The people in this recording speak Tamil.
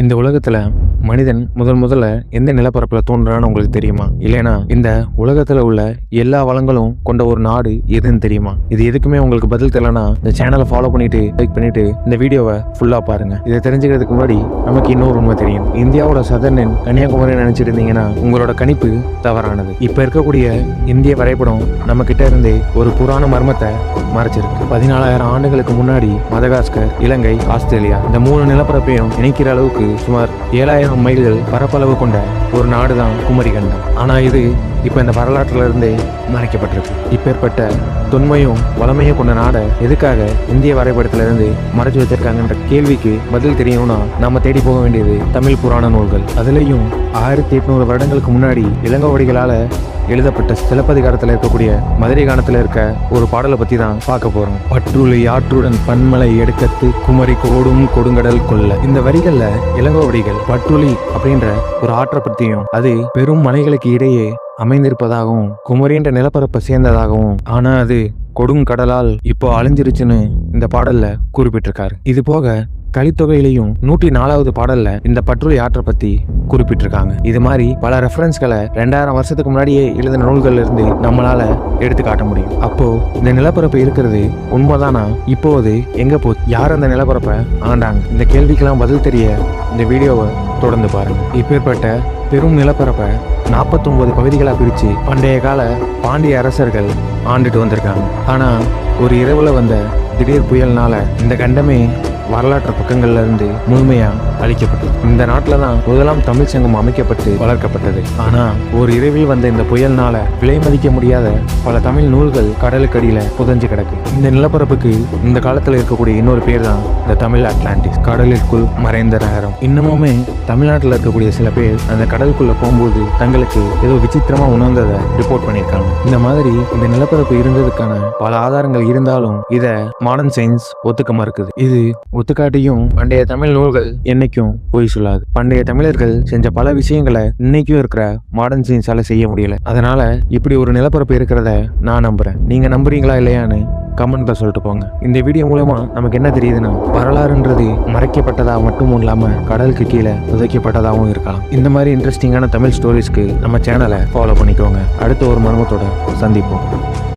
இந்த உலகத்துல மனிதன் முதல்ல எந்த நிலப்பரப்புல தோன்றான்னு உங்களுக்கு தெரியுமா? இல்லைனா இந்த உலகத்துல உள்ள எல்லா வளங்களும் கொண்ட ஒரு நாடு எதுன்னு தெரியுமா? இது எதுக்குமே உங்களுக்கு பதில் தெரியலனா இந்த சேனலை ஃபாலோ பண்ணிட்டு லைக் பண்ணிட்டு இந்த வீடியோவை ஃபுல்லா பாருங்க. இதை தெரிஞ்சுக்கிறதுக்கு முன்னாடி நமக்கு இன்னொரு உண்மை தெரியும். இந்தியாவோட சதர்ன் கன்னியாகுமரி நினைச்சிட்டு இருந்தீங்கன்னா உங்களோட கணிப்பு தவறானது. இப்ப இருக்கக்கூடிய இந்திய வரைபடம் நம்ம கிட்ட இருந்து ஒரு புராண மர்மத்தை மறைச்சிருக்கு. 14,000 ஆண்டுகளுக்கு முன்னாடி மதகாஸ்கர், இலங்கை, ஆஸ்திரேலியா இந்த 3 நிலப்பரப்பையும் இணைக்கிற அளவுக்கு சுமார் 7,000 மைல்கள் பரப்பளவு கொண்ட ஒரு நாடுதான் குமரிக்கண்டம். ஆனா இது இப்ப இந்த வரலாற்றுல இருந்தே மறைக்கப்பட்டிருக்கு. இப்பேற்பட்ட தொன்மையும் வளமையும் கொண்ட நாடை எதுக்காக இந்திய வரைபடத்துல இருந்து மறைச்சு வச்சிருக்காங்கன்ற கேள்விக்கு பதில் தெரியணும்னா நாம தேடி போக வேண்டியது தமிழ் புராண நூல்கள். அதுலயும் 1800 வருடங்களுக்கு முன்னாடி இளங்கோவடிகளால எழுதப்பட்ட சிலப்பதிகாரத்தில் இருக்கக்கூடிய மதுரை கானத்தில் இருக்க ஒரு பாடலை பத்தி தான் பார்க்க போறோம். பற்றுளி ஆற்றுடன் பன்மலை எடுக்கத்து குமரி கோடும் கொடுங்கடல் கொல்ல. இந்த வரிகள்ல இளங்கோவடிகள் பற்றுளி அப்படின்ற ஒரு ஆற்றை பத்தியும் அது பெரும் மலைகளுக்கு இடையே அமைந்திருப்பதாகவும் குமரி என்ற நிலப்பரப்பை சேர்ந்ததாகவும் ஆனா அது கொடுங்கடலால் இப்போ அழிஞ்சிருச்சுன்னு இந்த பாடல்ல குறிப்பிட்டிருக்காரு. இது போக கலித்தொகையிலையும் 104வது பாடல்ல இந்த பற்றுளி ஆற்றை பத்தி குறிப்பிட்டிருக்காங்க. இது மாதிரி பல ரெஃபரன்ஸ்களை 2000 வருஷத்துக்கு முன்னாடியே எழுதின நூல்கள்ல இருந்து நம்மளால எடுத்து காட்ட முடியும். அப்போ இந்த நிலப்பரப்பு இருக்கிறது உண்மைதானா? இப்போ அது எங்க போச்சு? யார் அந்த நிலப்பரப்பை ஆண்டாங்க? இந்த கேள்விக்கெல்லாம் பதில் தெரிய இந்த வீடியோவை தொடர்ந்து பாருங்க. இப்பேற்பட்ட பெரும் நிலப்பரப்பை 49 பகுதிகளாக பிரித்து பண்டைய கால பாண்டிய அரசர்கள் ஆண்டுட்டு வந்திருக்காங்க. ஆனால் ஒரு இரவுல வந்த திடீர் புயல்னால இந்த கண்டமே வரலாற்று பக்கங்கள்ல இருந்து முழுமையா அழிக்கப்பட்டது. இந்த நாட்டில தான் முதலாம் தமிழ் சங்கம் அமைக்கப்பட்டு வளர்க்கப்பட்டது. ஆனா ஒரு இரவில் வந்த இந்த புயல்னால விலை மதிக்க முடியாத பல தமிழ் நூல்கள் கடலுக்கடியில புதஞ்சு கிடக்கு. இந்த நிலப்பரப்புக்கு இந்த காலத்துல இருக்கக்கூடிய இன்னொரு பேர் தான் இந்த தமிழ் அட்லாண்டிஸ், கடலுக்குள் மறைந்த நகரம். இன்னமுமே தமிழ்நாட்டில் இருக்கக்கூடிய சில பேர் அந்த கடலுக்குள்ள போகும்போது தங்களுக்கு ஏதோ விசித்திரமா உணர்ந்ததை ரிப்போர்ட் பண்ணியிருக்காங்க. இந்த மாதிரி இந்த நிலப்பரப்பு இருந்ததுக்கான பல ஆதாரங்கள் இருந்தாலும் இதை மாடர்ன் சயின்ஸ் ஒத்துக்க மறுக்குது. இது ஒத்துக்காட்டியும் பண்டைய தமிழ் நூல்கள் என்னைக்கும் போய் சொல்லாது. பண்டைய தமிழர்கள் செஞ்ச பல விஷயங்களை இன்னைக்கும் இருக்கிற மாடர்ன் சயின்ஸால செய்ய முடியல. அதனால இப்படி ஒரு நிலப்பரப்பு இருக்கிறத நான் நம்புறேன். நீங்க நம்புறீங்களா இல்லையான்னு கமெண்ட்ல சொல்லிட்டு போங்க. இந்த வீடியோ மூலமா நமக்கு என்ன தெரியுதுன்னா வரலாறுன்றது மறைக்கப்பட்டதா மட்டும் இல்லாம கடலுக்கு கீழே புதைக்கப்பட்டதாகவும் இருக்கலாம். இந்த மாதிரி இன்ட்ரெஸ்டிங்கான தமிழ் ஸ்டோரிஸ்க்கு நம்ம சேனலை ஃபாலோ பண்ணிக்கோங்க. அடுத்த ஒரு மர்மத்தோட சந்திப்போம்.